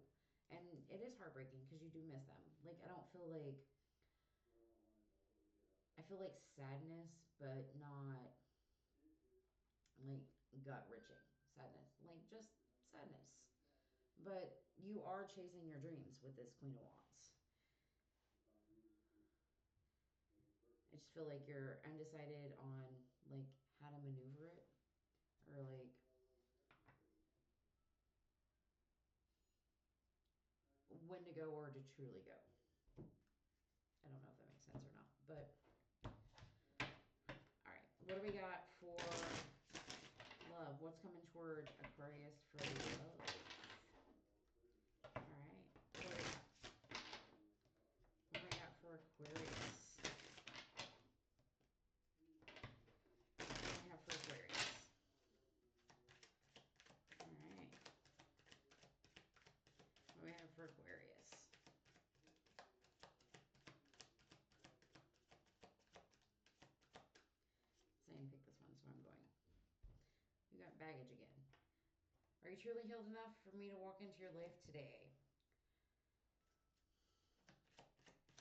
Speaker 1: And it is heartbreaking because you do miss them. Like, I feel like sadness, but not like gut wrenching sadness. Like, just sadness. But you are chasing your dreams with this Queen of Wands. I just feel like you're undecided on, like, how to maneuver it, or like when to go or to truly go. I don't know if that makes sense or not, but all right. What do we got for love? What's coming toward Aquarius for love? All right. What do we got for Aquarius? What do we have for Aquarius? All right. What do we have for Aquarius? Saying pick this one, so I'm going. You got baggage again. Are you truly healed enough for me to walk into your life today?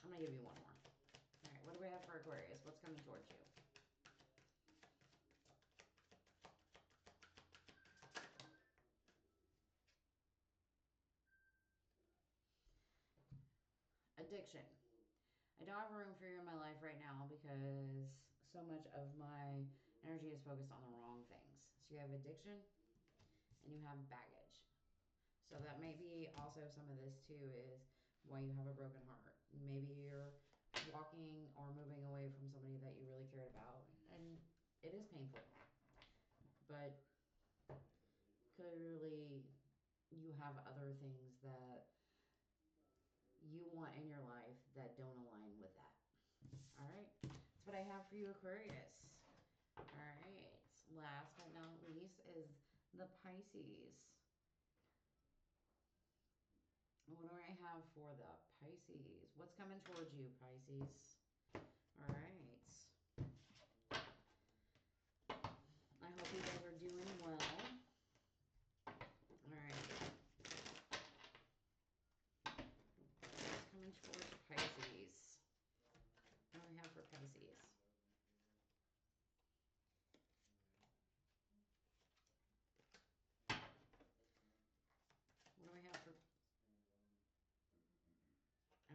Speaker 1: I'm going to give you one more. All right, what do we have for Aquarius? What's coming towards you? Addiction. I don't have room for you in my life right now because so much of my energy is focused on the wrong things. So you have addiction and you have baggage. So that may be also some of this too is why you have a broken heart. Maybe you're walking or moving away from somebody that you really cared about, and it is painful. But clearly you have other things that you want in your life that don't align with that. All right, that's what I have for you, Aquarius. All right, last but not least is the Pisces. What do I have for the Pisces? What's coming towards you, Pisces? All right. I hope you guys are doing well. All right. What's coming towards Pisces? What do we have for Pisces? What do we have for...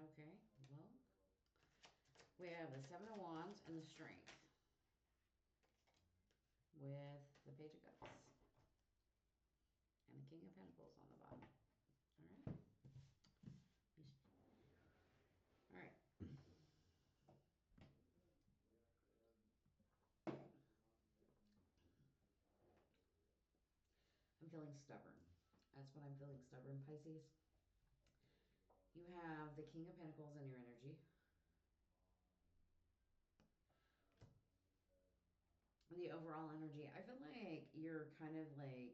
Speaker 1: Okay, well, we have the Seven of Wands and the Strength with the Page of Cups and the King of Pentacles on the bottom. All right. All right. I'm feeling stubborn. That's what I'm feeling, stubborn, Pisces. You have the King of Pentacles in your energy. The overall energy, I feel like you're kind of like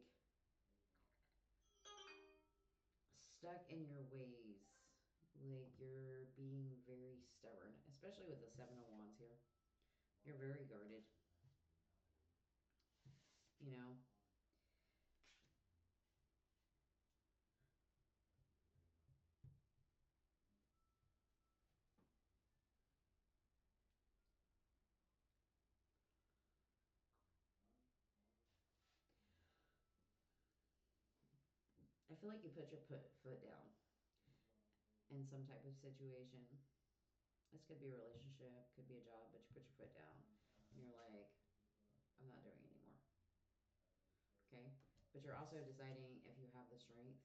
Speaker 1: stuck in your ways. Like you're being very stubborn, especially with the Seven of Wands here. You're very guarded. You know, I feel like you put your foot down. in some type of situation. This could be a relationship, could be a job, but you put your foot down and you're like, I'm not doing it anymore. Okay? But you're also deciding if you have the strength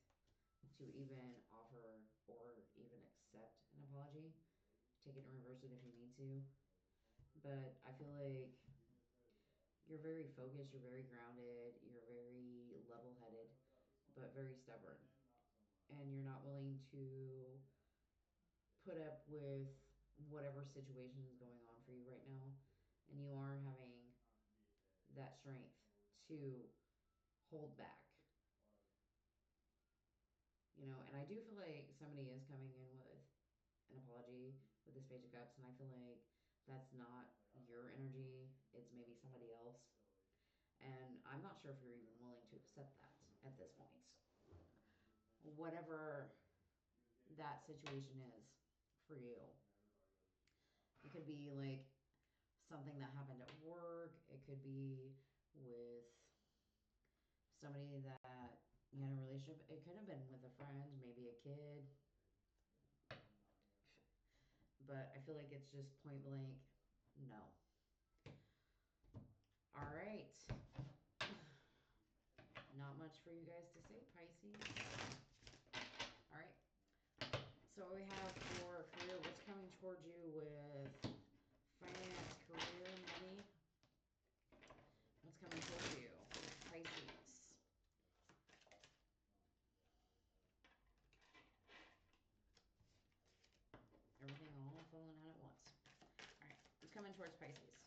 Speaker 1: to even offer or even accept an apology. Take it and reverse it if you need to. But I feel like you're very focused, you're very grounded, you're very level headed, but very stubborn. And you're not willing to put up with whatever situation is going on for you right now. And you are having that strength to hold back. And I do feel like somebody is coming in with an apology with this Page of Cups, and I feel like that's not your energy, it's maybe somebody else. And I'm not sure if you're even willing to accept that at this point. Whatever that situation is for you. It could be like something that happened at work, it could be with somebody that you had a relationship, it could have been with a friend, maybe a kid. But I feel like it's just point blank no. All right. Not much for you guys to say, Pisces. All right. So what we have for career, what's coming towards you with finance, career, money? What's coming towards you, Pisces? Everything all falling out at once. All right. What's coming towards Pisces?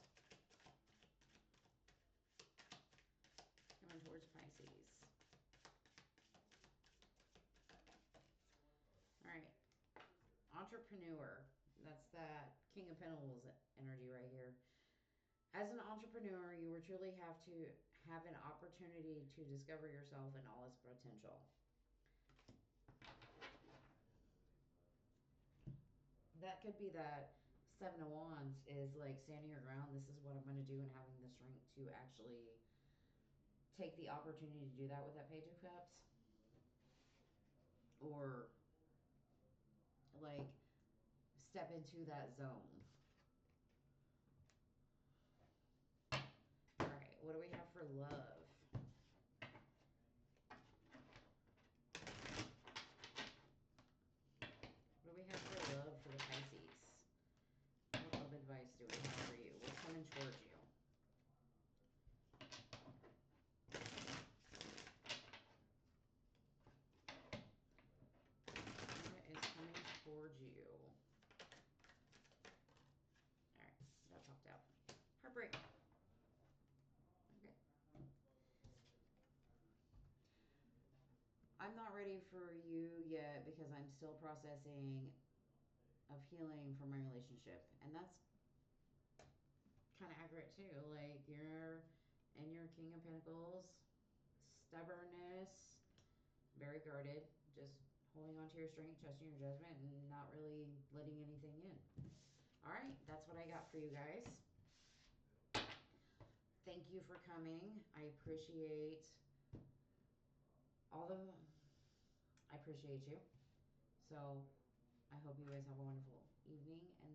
Speaker 1: Coming towards Pisces. All right. Entrepreneur. That's that King of Pentacles energy right here. As an entrepreneur, you will truly have to have an opportunity to discover yourself and all its potential. That could be that Seven of Wands is like standing your ground. This is what I'm going to do, and having the strength to actually take the opportunity to do that with that Page of Cups. Or like step into that zone. All right, what do we have for love? What do we have for love for the Pisces? What love advice do we have for you? What's coming towards you? What is coming towards you? All right, that popped out. Heartbreak. Okay. I'm not ready for you yet because I'm still processing of healing from my relationship. And that's kind of accurate too. Like you're in your King of Pentacles, stubbornness, very guarded, just holding on to your strength, trusting your judgment, and not really letting anything in. All right, that's what I got for you guys. Thank you for coming. I appreciate I appreciate you. So I hope you guys have a wonderful evening and